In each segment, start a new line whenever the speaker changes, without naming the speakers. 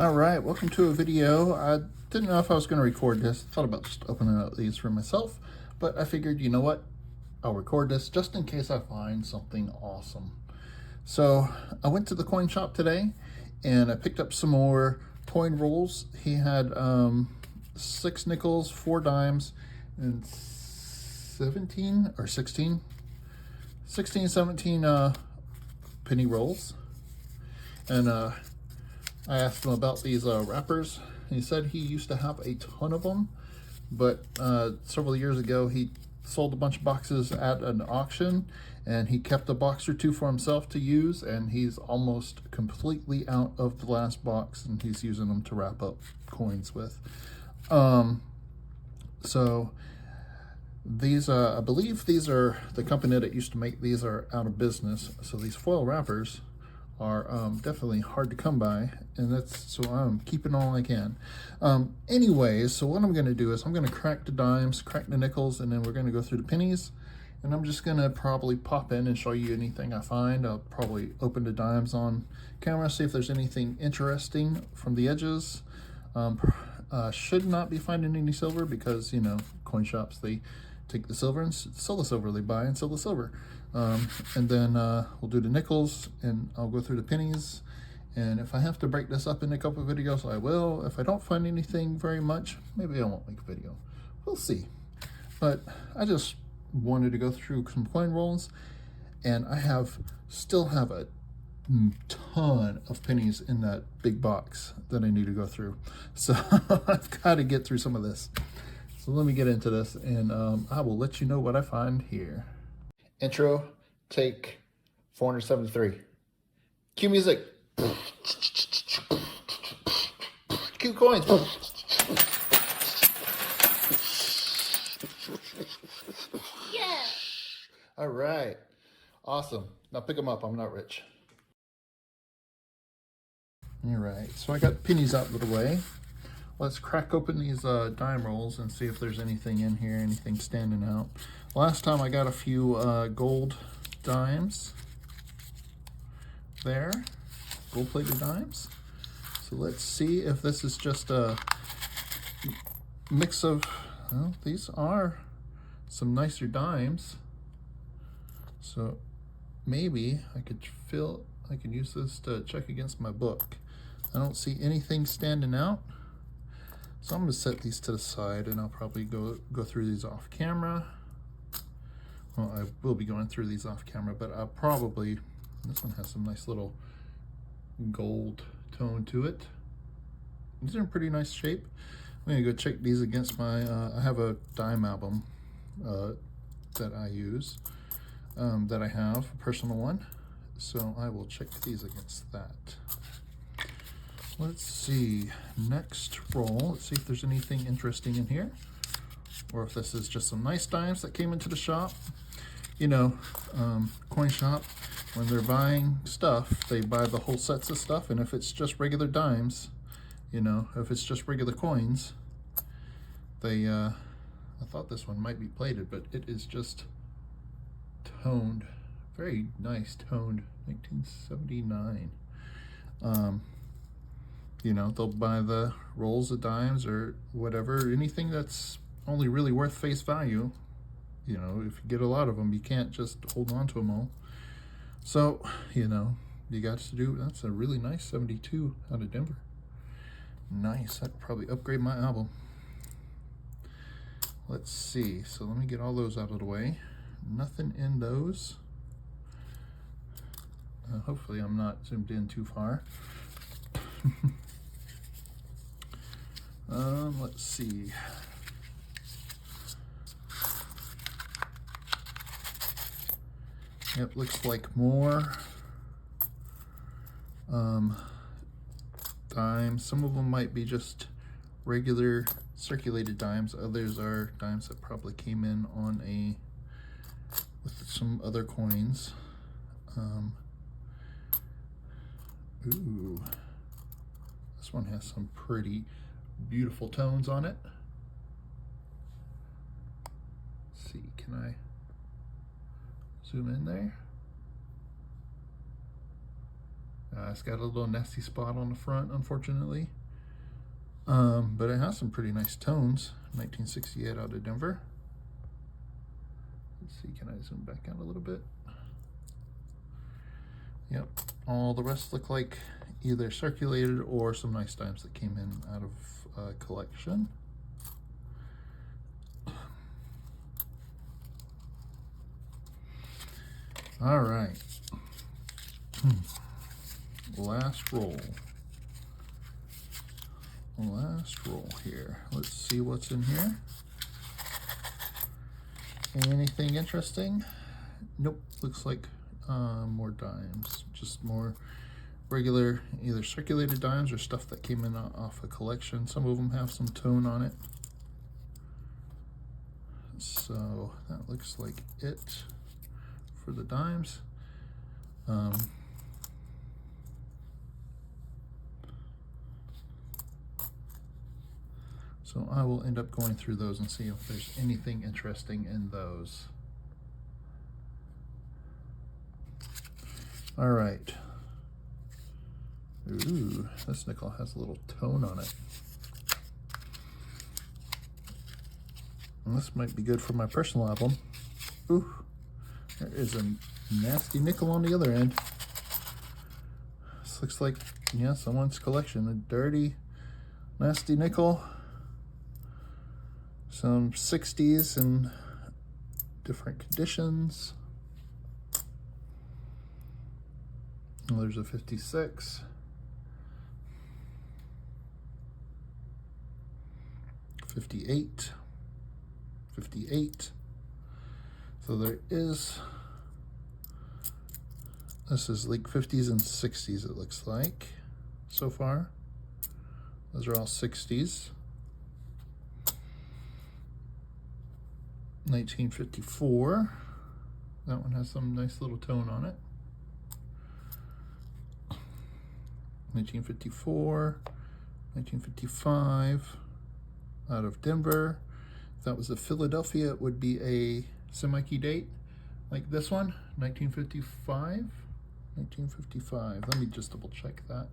All right, welcome to a video. I didn't know if I was going to record this. I thought about just opening up these for myself, but I figured, you know what? I'll record this just in case I find something awesome. So I went to the coin shop today and I picked up some more coin rolls. He had 6 nickels, 4 dimes, and 17 or 16, 17 penny rolls. And I asked him about these wrappers. He said he used to have a ton of them, but several years ago he sold a bunch of boxes at an auction, and he kept a box or two for himself to use, and he's almost completely out of the last box, and he's using them to wrap up coins with. So these, I believe these are the company that used to make these are out of business. So these foil wrappers are definitely hard to come by, and that's so I'm keeping all I can. Anyways, so what I'm going to do is I'm going to crack the dimes, crack the nickels, and then we're going to go through the pennies, and I'm just going to probably pop in and show you anything I find. I'll probably open the dimes on camera, see if there's anything interesting from the edges. Should not be finding any silver because, you know, coin shops, they take the silver and sell the silver. They buy and sell the silver. And then we'll do the nickels, and I'll go through the pennies. And if I have to break this up in a couple of videos, I will. If I don't find anything very much, maybe I won't make a video. We'll see. But I just wanted to go through some coin rolls, and I still have a ton of pennies in that big box that I need to go through. So I've got to get through some of this. So let me get into this, and I will let you know what I find here. Intro, take 473. Cue music. Cue coins.
Yeah.
All right. Awesome. Now pick them up. I'm not rich. All right. So I got pennies out of the way. Let's crack open these dime rolls and see if there's anything in here, anything standing out. Last time I got a few gold dimes there, gold-plated dimes. So let's see if this is just a mix of, well, these are some nicer dimes. So maybe I could use this to check against my book. I don't see anything standing out. So I'm going to set these to the side, and I'll probably go through these off camera. Well, I will be going through these off camera, but I'll probably, this one has some nice little gold tone to it. These are in pretty nice shape. I'm going to go check these against my, I have a dime album that I use, that I have, a personal one. So I will check these against that. Let's see, next roll. Let's see if there's anything interesting in here, or if this is just some nice dimes that came into the shop. You know, coin shop, when they're buying stuff, they buy the whole sets of stuff, and if it's just regular dimes, you know, if it's just regular coins, they, I thought this one might be plated, but it is just toned. Very nice toned, 1979. You know, they'll buy the rolls of dimes or whatever, anything that's only really worth face value. You know, if you get a lot of them, you can't just hold on to them all. So, you know, you got to do, that's a really nice 72 out of Denver. Nice, I'd probably upgrade my album. Let's see, so let me get all those out of the way. Nothing in those. Hopefully I'm not zoomed in too far. Let's see. Yep, looks like more dimes. Some of them might be just regular circulated dimes. Others are dimes that probably came in on with some other coins. Ooh, this one has some pretty beautiful tones on it. Let's see, can I zoom in there? It's got a little nasty spot on the front, unfortunately. But it has some pretty nice tones. 1968 out of Denver. Let's see, can I zoom back out a little bit? Yep, all the rest look like either circulated or some nice dimes that came in out of collection. All right. Last roll. Last roll here. Let's see what's in here. Anything interesting? Nope. Looks like more dimes. Just more regular, either circulated dimes or stuff that came in off a collection. Some of them have some tone on it. So that looks like it for the dimes. So I will end up going through those and see if there's anything interesting in those. All right. Ooh, this nickel has a little tone on it. And this might be good for my personal album. Ooh, there is a nasty nickel on the other end. This looks like, yeah, someone's collection. A dirty, nasty nickel. Some 60s in different conditions. Well, there's a 56. 58. 58. So there is, this is like 50s and 60s it looks like so far. Those are all 60s. 1954. That one has some nice little tone on it. 1954, 1955, out of Denver. If that was a Philadelphia, it would be a semi-key date like this one, 1955. 1955. Let me just double check that.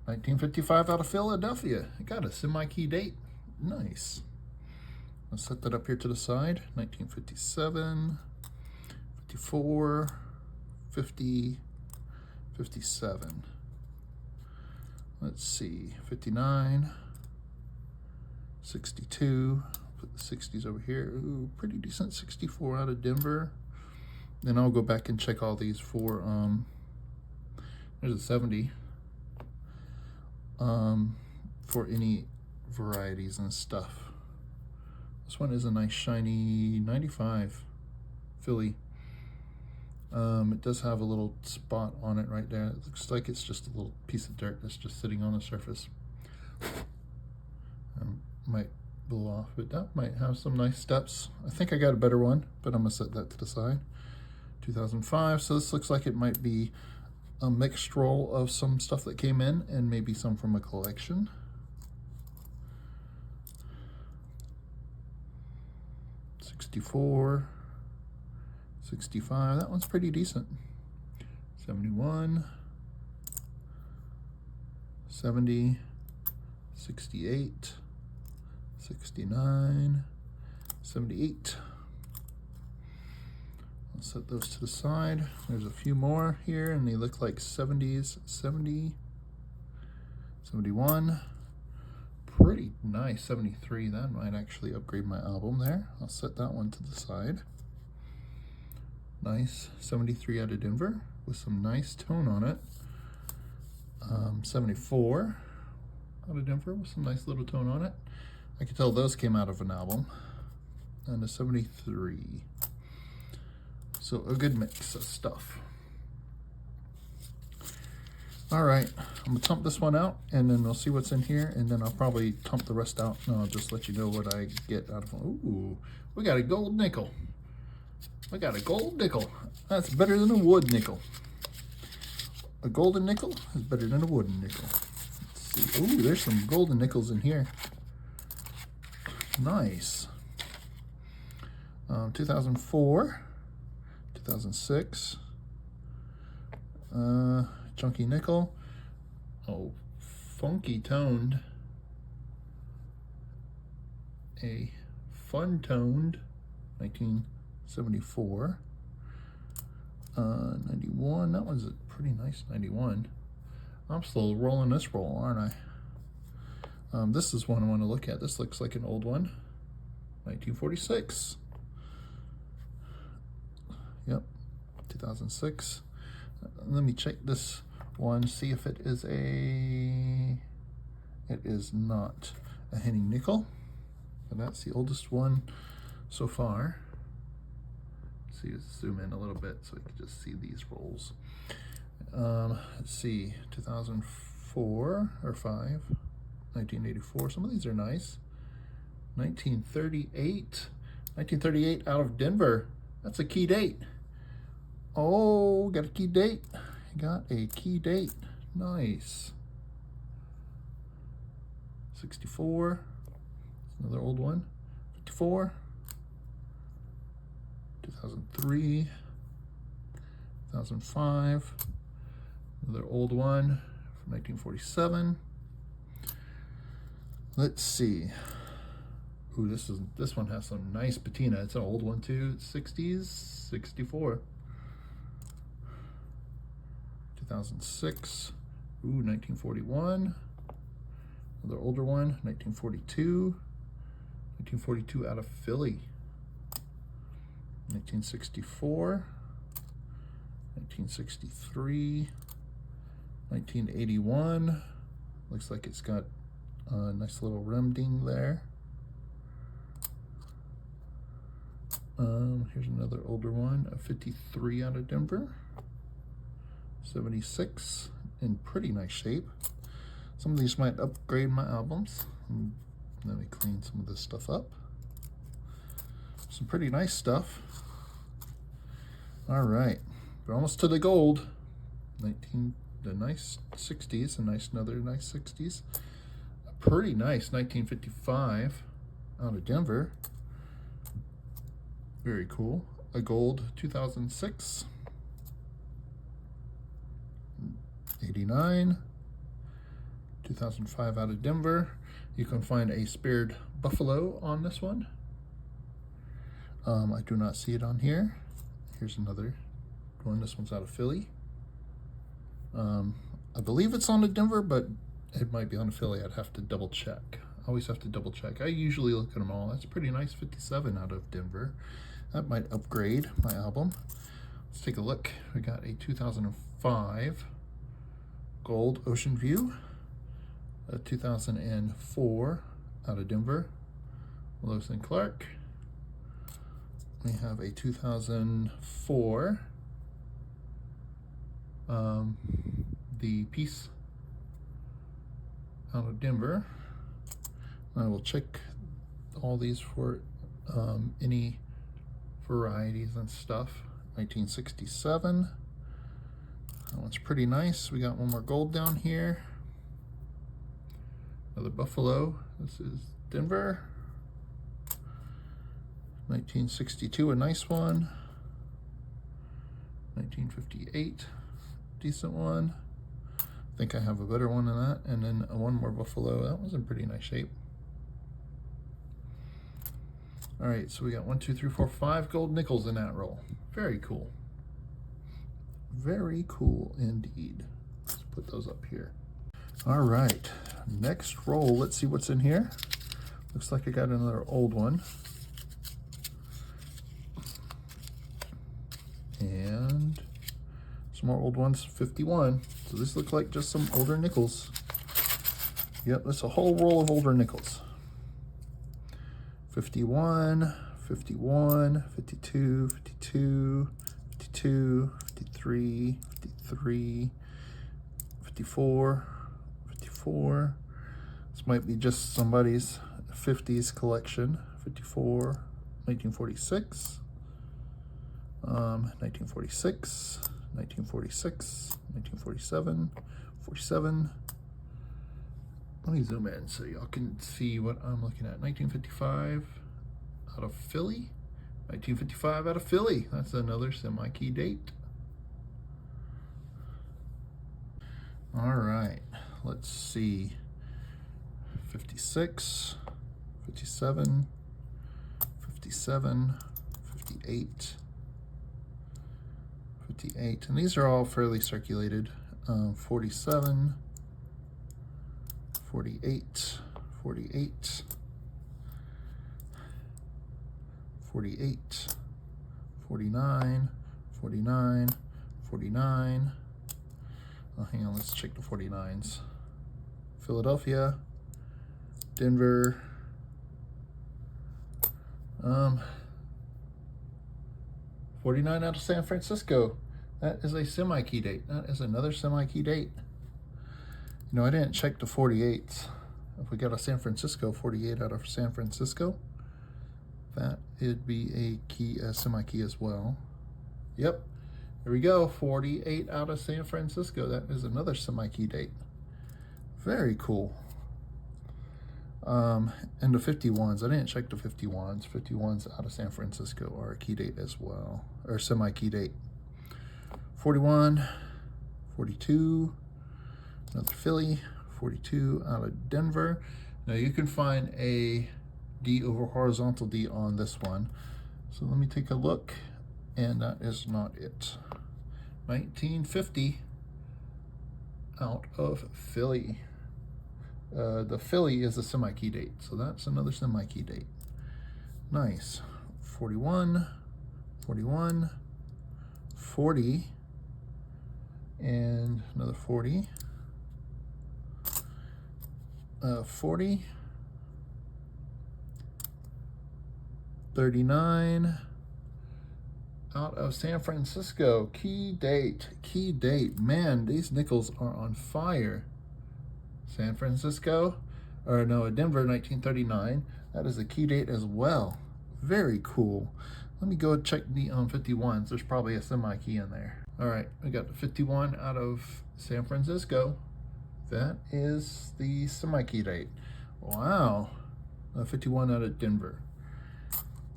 1955 out of Philadelphia. It got a semi-key date. Nice. I'll set that up here to the side. 1957, 54, 50, 57. Let's see, 59, 62. Put the 60s over here. Ooh, pretty decent 64 out of Denver. Then I'll go back and check all these for, there's a 70. For any varieties and stuff. This one is a nice shiny 95 Philly. It does have a little spot on it right there. It looks like it's just a little piece of dirt that's just sitting on the surface. Might blow off, but that might have some nice steps. I think I got a better one, but I'm gonna set that to the side. 2005, so this looks like it might be a mixed roll of some stuff that came in and maybe some from a collection. 64, 65, that one's pretty decent. 71, 70, 68, 69, 78. I'll set those to the side. There's a few more here and they look like 70s, 70, 71. Pretty nice, 73. That might actually upgrade my album there. I'll set that one to the side. Nice 73 out of Denver with some nice tone on it. 74 out of Denver with some nice little tone on it. I could tell those came out of an album. And a 73. So a good mix of stuff. All right, I'm gonna dump this one out and then we'll see what's in here and then I'll probably dump the rest out and I'll just let you know what I get out of it. Ooh, we got a gold nickel. We got a gold nickel. That's better than a wood nickel. A golden nickel is better than a wooden nickel. Let's see. Ooh, there's some golden nickels in here. Nice. 2004, 2006, chunky nickel. Oh, funky toned. A fun toned 1974. 91. That one's a pretty nice 91. I'm still rolling this roll, aren't I? This is one I want to look at. This looks like an old one. 1946. Yep. 2006. Let me check this one, see if it is a... It is not a Henning nickel. And that's the oldest one so far. See, let's zoom in a little bit so we can just see these rolls. Let's see, 2004 or 5, 1984. Some of these are nice. 1938 out of Denver. That's a key date. Oh, got a key date. Got a key date. Nice. 64. Another old one. 54. 2003. 2005. Another old one from 1947. Let's see. Ooh, this one has some nice patina. It's an old one too. 60s, 64. 2006. Ooh, 1941. Another older one, 1942. 1942 out of Philly. 1964. 1963. 1981. Looks like it's got a nice little rim ding there. Here's another older one, a 53 out of Denver. 76, in pretty nice shape. Some of these might upgrade my albums. Let me clean some of this stuff up. Some pretty nice stuff. All right, we're almost to the gold. The nice 60s, another nice 60s. A pretty nice 1955 out of Denver. Very cool. A gold 2006. 89. 2005 out of Denver. You can find a spared buffalo on this one. I do not see it on here. Here's another one. This one's out of Philly. I believe it's on the Denver, but it might be on the Philly. I'd have to double check. I always have to double check. I usually look at them all. That's pretty nice. 57 out of Denver. That might upgrade my album. Let's take a look. We got a 2005 gold Ocean View. A 2004 out of Denver, Lewis and Clark. We have a 2004, the Peace out of Denver. I will check all these for any varieties and stuff. 1967. That one's pretty nice. We got one more gold down here. Another buffalo. This is Denver. 1962, a nice one. 1958, decent one. I think I have a better one than that. And then one more buffalo. That one's in pretty nice shape. All right, so we got 1, 2, 3, 4, 5 gold nickels in that roll. Very cool. Very cool indeed. Let's put those up here. All right, next roll. Let's see what's in here. Looks like I got another old one. And some more old ones, 51. So this looks like just some older nickels. Yep, that's a whole roll of older nickels. 51, 51, 52, 52, 52, 53, 53, 54, 54. This might be just somebody's 50s collection. 54, 1946, 1946, 1946, 1947, 47. Let me zoom in so y'all can see what I'm looking at. 1955 out of Philly. 1955 out of Philly. That's another semi-key date. All right, let's see. 56, 57, 57, 58, 58, and these are all fairly circulated. 47, 48, 48, 48, 49, 49, 49. Oh, hang on, let's check the 49s. Philadelphia, Denver, 49 out of San Francisco. That is a semi-key date. That is another semi-key date. You know, I didn't check the 48s. If we got a San Francisco 48 out of San Francisco, that would be a key, a semi-key as well. Yep, there we go. 48 out of San Francisco. That is another semi-key date. Very cool. And the 51s, I didn't check the 51s. 51s out of San Francisco are a key date as well, or semi-key date. 41, 42, another Philly, 42 out of Denver. Now you can find a D over horizontal D on this one. So let me take a look, and that is not it. 1950 out of Philly. The Philly is a semi-key date, so that's another semi-key date. Nice. 41, 41, 40, and another 40, 40, 39 out of San Francisco. Key date, key date. Man, these nickels are on fire. San Francisco, or no, Denver, 1939. That is a key date as well. Very cool. Let me go check the 51s. There's probably a semi-key in there. All right, we got the 51 out of San Francisco. That is the semi-key date. Wow. 51 out of Denver.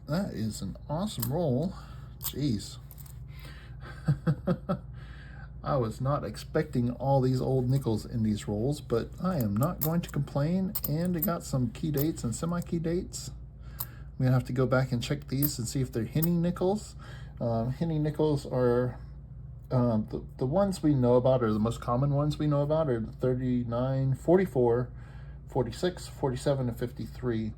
That is an awesome roll. Jeez. I was not expecting all these old nickels in these rolls, but I am not going to complain. And I got some key dates and semi-key dates. I'm gonna have to go back and check these and see if they're Henning nickels. Henning nickels are the ones we know about, or the most common ones we know about, are the 39, 44, 46, 47, and 53.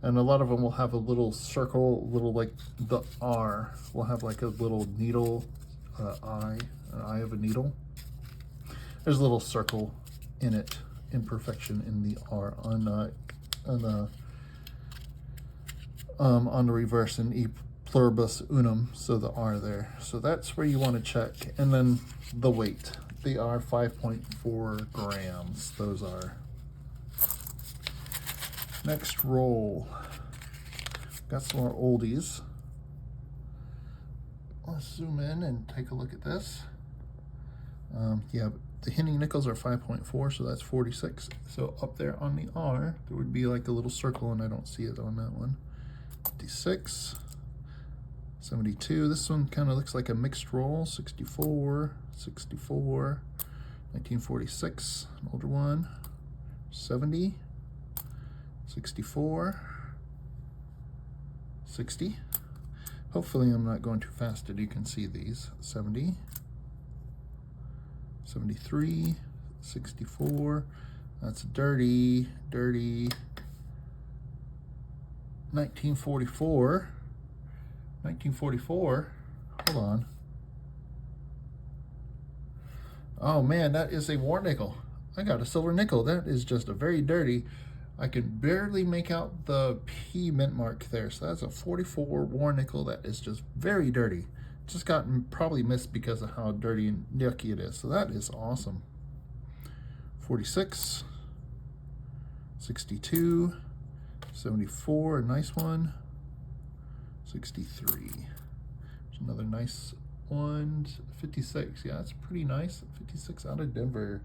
And a lot of them will have a little circle, little like the R will have like a little needle eye, an eye of a needle. There's a little circle in it, imperfection in the R on the reverse in E pluribus unum, so the R there. So that's where you want to check. And then the weight, they are 5.4 grams. Those are. Next roll. Got some more oldies. Let's zoom in and take a look at this. Yeah, the Henning nickels are 5.4, so that's 46. So up there on the R, there would be like a little circle, and I don't see it on that one. 56, 72. This one kind of looks like a mixed roll. 64, 64, 1946, an older one. 70, 64, 60. Hopefully I'm not going too fast that you can see these. 70, 73, 64. That's dirty, dirty. 1944, 1944. Hold on. Oh man, that is a war nickel. I got a silver nickel. That is just a very dirty. I can barely make out the P mint mark there. So that's a 44 war nickel. That is just very dirty. Just gotten probably missed because of how dirty and yucky it is. So that is awesome. 46, 62, 74, a nice one. 63. There's another nice one. 56. Yeah, that's pretty nice. 56 out of Denver.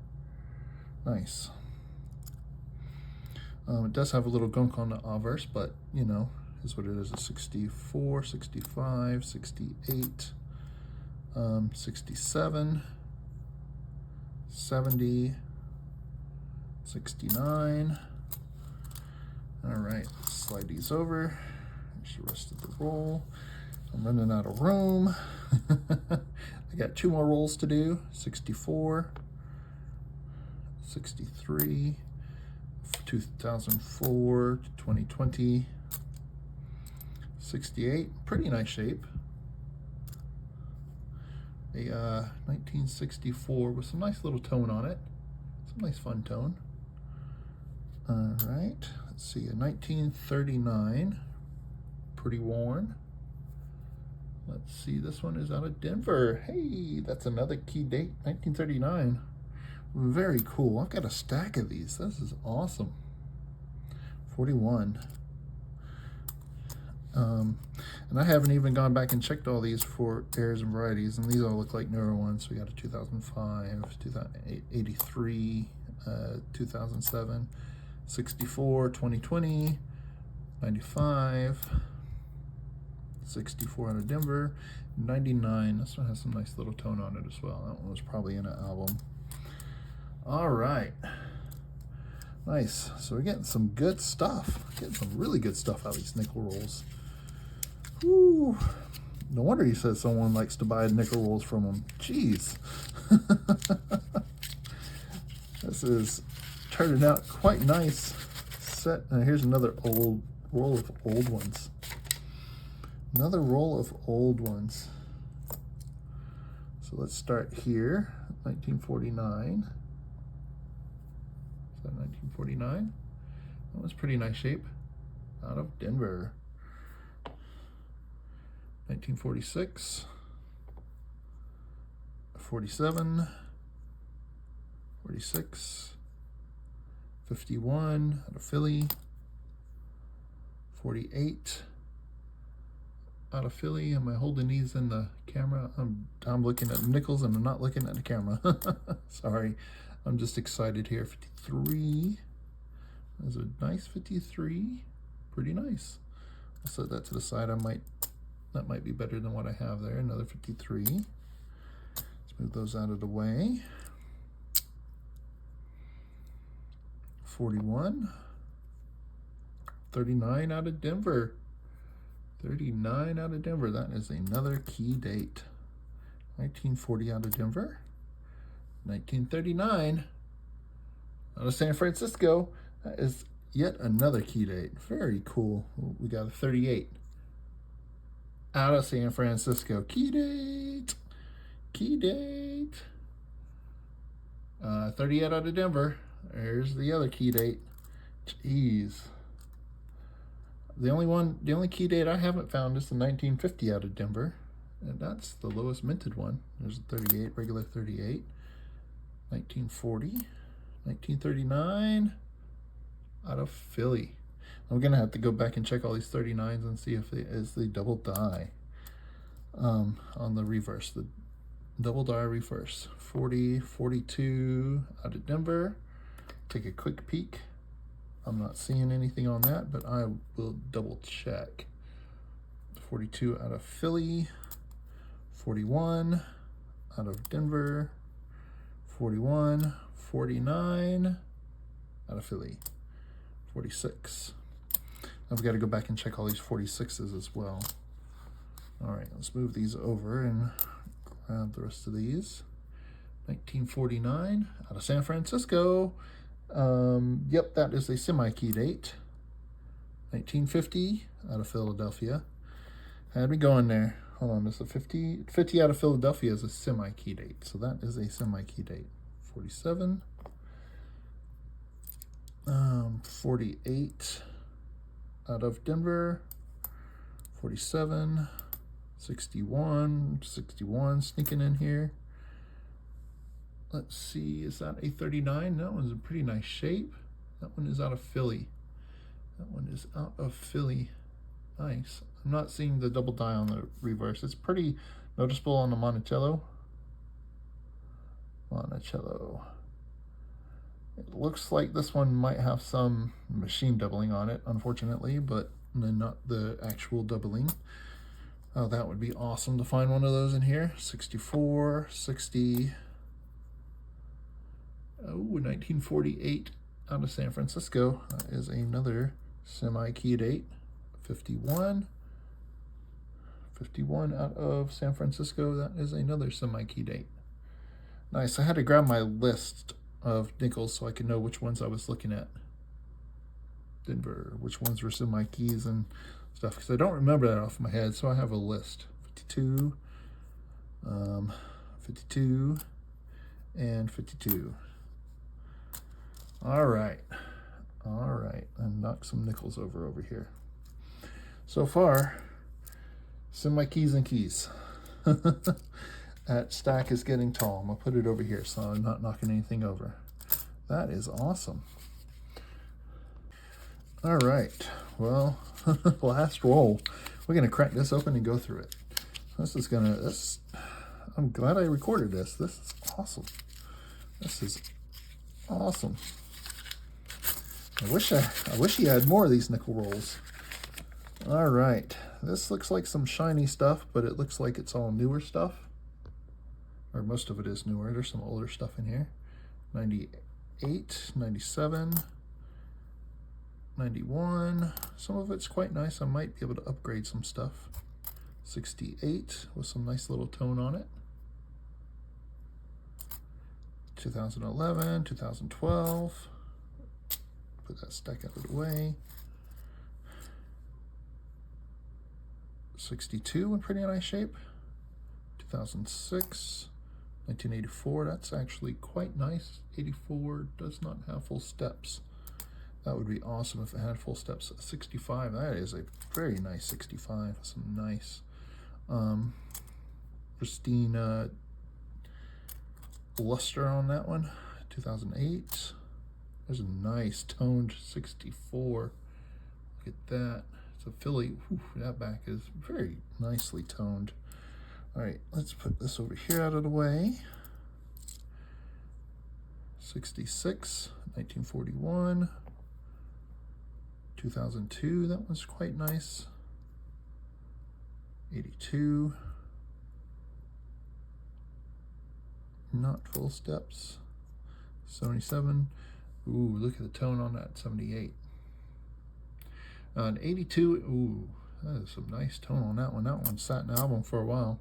Nice. It does have a little gunk on the obverse, but you know, is what it is. A 64, 65, 68, 67, 70, 69. All right, slide these over. There's the rest of the roll. I'm running out of room. I got 2 more rolls to do. 64, 63, 2004 to 2020, 68, pretty nice shape. A 1964 with some nice little tone on it. Some nice fun tone. All right, let's see, a 1939, pretty worn. Let's see, this one is out of Denver. Hey, that's another key date, 1939. Very cool. I've got a stack of these. This is awesome. 41. And I haven't even gone back and checked all these for errors and varieties, and these all look like newer ones. So we got a 2005, 83, 2007, 64, 2020, 95, 64 out of Denver, 99. This one has some nice little tone on it as well. That one was probably in an album. All right. Nice. So we're getting some good stuff. Getting some really good stuff out of these nickel rolls. Woo. No wonder he says someone likes to buy nickel rolls from him. Jeez. This is turning out quite nice set. And here's another old roll of old ones. Another roll of old ones. So let's start here. 1949. Is that 1949? That was pretty nice shape. Out of Denver. 1946. 47. 46. 51 out of Philly. 48 out of Philly. Am I holding these in the camera? I'm looking at nickels and I'm not looking at the camera. Sorry, I'm just excited here. 53. There's a nice 53. Pretty nice. I'll set that to the side. That might be better than what I have there. Another 53. Let's move those out of the way. 41. 39 out of Denver. 39 out of Denver. That is another key date. 1940 out of Denver. 1939 out of San Francisco. That is yet another key date. Very cool. We got a 38 out of San Francisco. Key date. Key date. 38 out of Denver. There's the other key date. Jeez. The only key date I haven't found is the 1950 out of Denver. And that's the lowest minted one. There's a 38, regular 38. 1940. 1939 out of Philly. I'm gonna have to go back and check all these 39s and see if it is the double die on the reverse, the double die reverse. 40, 42 out of Denver. Take a quick peek. I'm not seeing anything on that, but I will double check. 42 out of Philly. 41 out of Denver. 41, 49 out of Philly. 46. I've got to go back and check all these 46s as well. All right, let's move these over and grab the rest of these. 1949 out of San Francisco. Yep, that is a semi-key date. 1950 out of Philadelphia. Had me going there. Hold on, this is a 50 out of Philadelphia is a semi-key date. So that is a semi-key date. 47. 48 out of Denver. 47. 61 sneaking in here. Let's see, is that a 39? That one's in pretty nice shape. That one is out of Philly. That one is out of Philly. Nice. I'm not seeing the double die on the reverse. It's pretty noticeable on the Monticello. Monticello. It looks like this one might have some machine doubling on it, unfortunately, but not the actual doubling. Oh, that would be awesome to find one of those in here. 64, 60. Oh, 1948 out of San Francisco. That is another semi-key date. 51. 51 out of San Francisco. That is another semi-key date. Nice. I had to grab my list of nickels so I could know which ones I was looking at. Denver, which ones were semi-keys and stuff, because I don't remember that off my head, so I have a list. 52, 52, and 52. All right, and knock some nickels over here. So far, semi-keys and keys. That stack is getting tall. I'm gonna put it over here so I'm not knocking anything over. That is awesome. All right, well, last roll. We're gonna crack this open and go through it. I'm glad I recorded this. This is awesome. This is awesome. I wish you had more of these nickel rolls. All right, this looks like some shiny stuff, but it looks like it's all newer stuff. Or most of it is newer. There's some older stuff in here. 98, 97, 91. Some of it's quite nice. I might be able to upgrade some stuff. 68 with some nice little tone on it. 2011, 2012. Put that stack out of the way. 62 in pretty nice shape. 2006. 1984, that's actually quite nice. 84 does not have full steps. That would be awesome if it had full steps. 65, that is a very nice 65. Some nice pristine luster on that one. 2008, there's a nice toned 64. Look at that. It's a Philly. Whew, that back is very nicely toned. All right, let's put this over here out of the way. 66, 1941, 2002, that one's quite nice. 82, not full steps. 77, ooh, look at the tone on that. 78. And 82, ooh, that is some nice tone on that one. That one sat in the album for a while.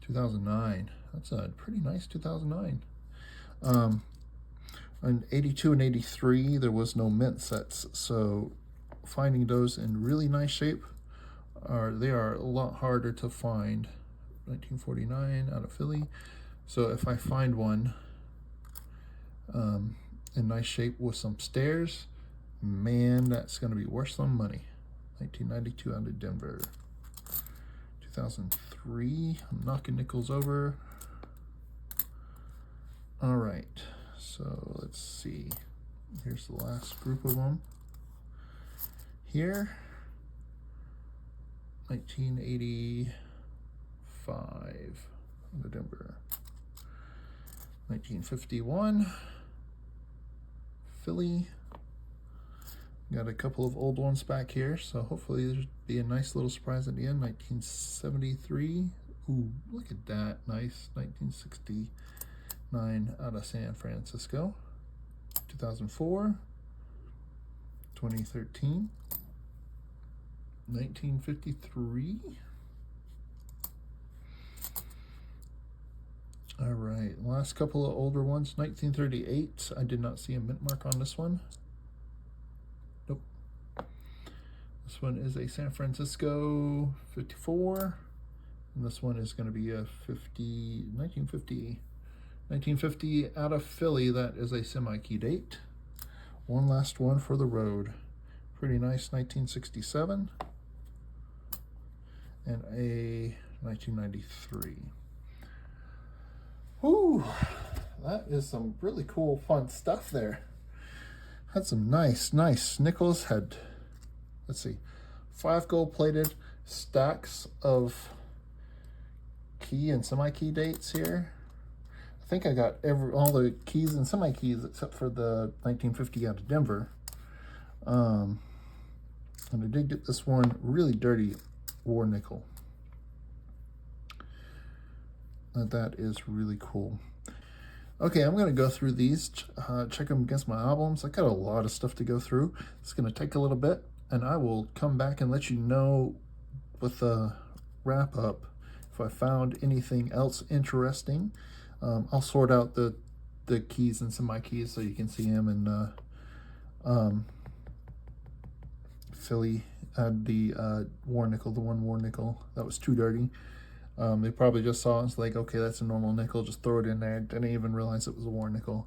2009, that's a pretty nice 2009. On 82 and 83, there was no mint sets, so finding those in really nice shape they are a lot harder to find. 1949 out of Philly. So if I find one in nice shape with some stairs, man, that's going to be worth some money. 1992 out of Denver. 2003, I'm knocking nickels over. All right, so let's see. Here's the last group of them. Here, 1985 out of Denver. 1951, Philly. Got a couple of old ones back here, so hopefully there'll be a nice little surprise at the end. 1973. Ooh, look at that. Nice. 1969 out of San Francisco. 2004. 2013. 1953. All right, last couple of older ones. 1938. I did not see a mint mark on this one. Nope. This one is a San Francisco 54. And this one is going to be a 1950 out of Philly. That is a semi-key date. One last one for the road. Pretty nice 1967. And a 1993. Whew, that is some really cool, fun stuff there. Had some nice nickels. Had, let's see, 5 gold-plated stacks of key and semi-key dates here. I think I got all the keys and semi-keys except for the 1950 out of Denver. And I did get this one really dirty war nickel. That is really cool. Okay, I'm going to go through these, check them against my albums. I got a lot of stuff to go through. It's going to take a little bit, and I will come back and let you know with the wrap up if I found anything else interesting. I'll sort out the keys and semi-keys so you can see them. And Philly had the war nickel, the one war nickel that was too dirty. They probably just saw it and was like, okay, that's a normal nickel, just throw it in there. Didn't even realize it was a war nickel.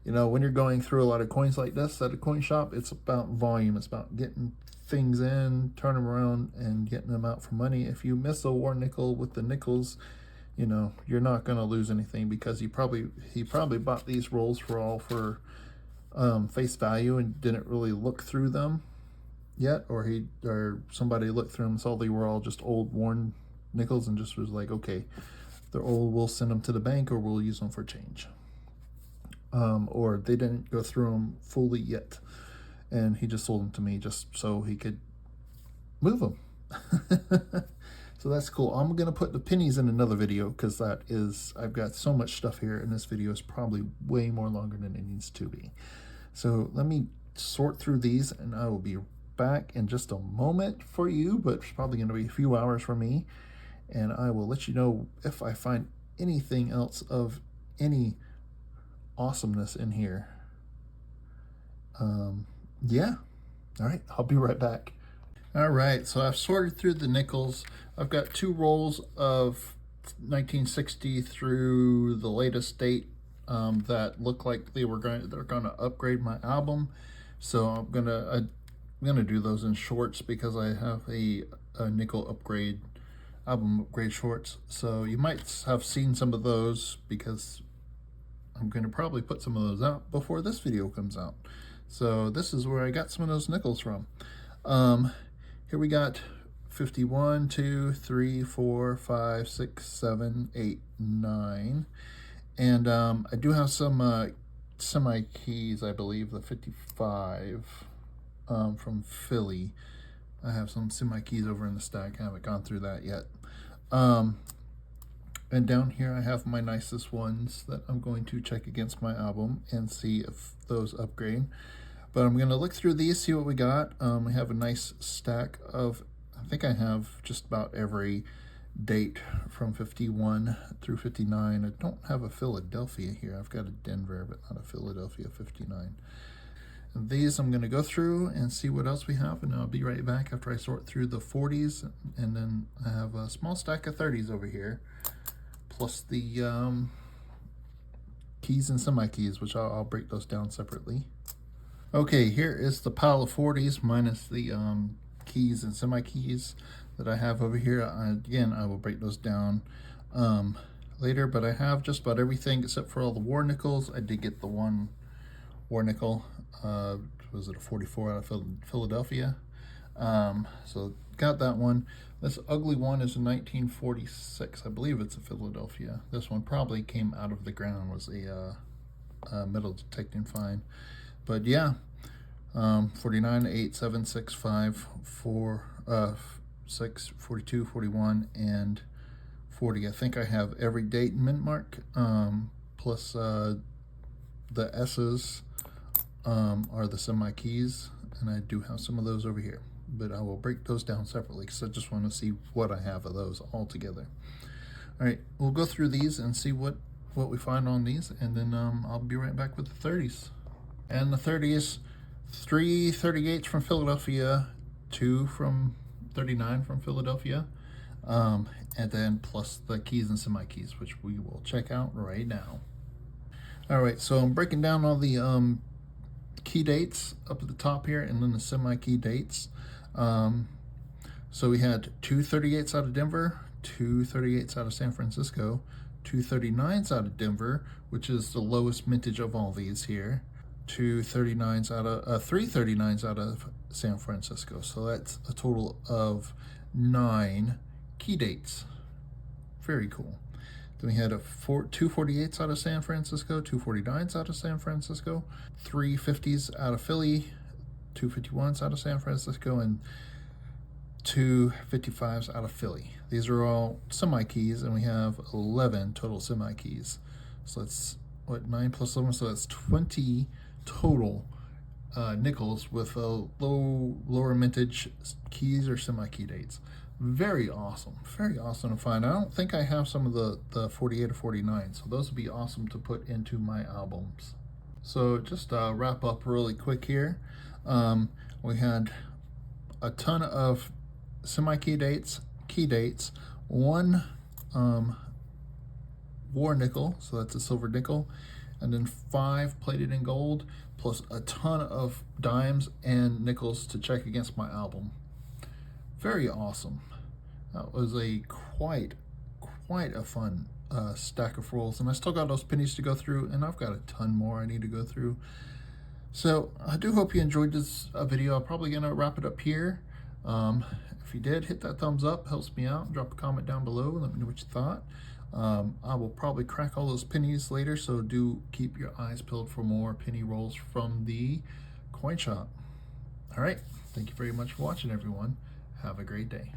You know, when you're going through a lot of coins like this at a coin shop, it's about volume. It's about getting things in, turn them around, and getting them out for money. If you miss a war nickel with the nickels, you know, you're not going to lose anything, because he probably bought these rolls for face value and didn't really look through them yet, or somebody looked through them, saw they were all just old worn nickels, and just was like, okay, they're old, we'll send them to the bank, or we'll use them for change. Or they didn't go through them fully yet, and he just sold them to me just so he could move them. So that's cool. I'm gonna put the pennies in another video, because I've got so much stuff here, and this video is probably way more longer than it needs to be. So let me sort through these, and I will be back in just a moment for you, but it's probably going to be a few hours for me, and I will let you know if I find anything else of any awesomeness in here. Yeah. All right, I'll be right back. All right, so I've sorted through the nickels. I've got 2 rolls of 1960 through the latest date that look like they're going to upgrade my album. So I'm gonna do those in shorts, because I have a nickel upgrade, album upgrade shorts. So you might have seen some of those, because I'm going to probably put some of those out before this video comes out. So this is where I got some of those nickels from. Here we got 51, 2, 3, 4, 5, 6, 7, 8, 9. And I do have some semi-keys, I believe, the 55 from Philly. I have some semi-keys over in the stack. I haven't gone through that yet. And down here I have my nicest ones that I'm going to check against my album and see if those upgrade. But I'm going to look through these, see what we got. I have a nice stack of, I think I have just about every date from 51 through 59. I don't have a Philadelphia here. I've got a Denver, but not a Philadelphia 59. And these I'm going to go through and see what else we have, and I'll be right back after I sort through the 40s. And then I have a small stack of 30s over here, plus the keys and semi-keys, which I'll break those down separately. Okay, here is the pile of 40s minus the keys and semi-keys that I have over here. Again, I will break those down later, but I have just about everything except for all the war nickels. I did get the one war nickel. Was it a 44 out of Philadelphia? So got that one. This ugly one is a 1946. I believe it's a Philadelphia. This one probably came out of the ground, was a metal detecting fine. But yeah, 49, 8, 7, 6, 5, 4, 6, 42, 41, and 40. I think I have every date and mint mark, plus the S's are the semi-keys, and I do have some of those over here. But I will break those down separately, because I just want to see what I have of those all together. All right, we'll go through these and see what we find on these, and then I'll be right back with the 30s. And the 30s, 3 38s from Philadelphia, 2 from 39 from Philadelphia, and then plus the keys and semi-keys, which we will check out right now. All right, so I'm breaking down all the key dates up at the top here, and then the semi-key dates. So we had 2 38s out of Denver, 2 38s out of San Francisco, 2 39s out of Denver, which is the lowest mintage of all these here, 2 39s out of 3 39s out of San Francisco. So that's a total of 9 key dates. Very cool. Then we had 2 48s out of San Francisco, 2 49s out of San Francisco, 3 50s out of Philly, 2 51s out of San Francisco, and 2 55s out of Philly. These are all semi-keys, and we have 11 total semi-keys. So let's what, 9 plus 11, so that's 20 total nickels with lower mintage keys or semi-key dates. Very awesome to find. I don't think I have some of the 48 or 49, so those would be awesome to put into my albums. So just wrap up really quick here. We had a ton of semi-key dates, one war nickel, so that's a silver nickel, and then 5 plated in gold, plus a ton of dimes and nickels to check against my album. Very awesome. That was a quite a fun stack of rolls, and I still got those pennies to go through, and I've got a ton more I need to go through. So I do hope you enjoyed this video. I'm probably gonna wrap it up here. If you did, hit that thumbs up, helps me out. Drop a comment down below and let me know what you thought. I will probably crack all those pennies later, so do keep your eyes peeled for more penny rolls from the coin shop. All right, thank you very much for watching, everyone. Have a great day.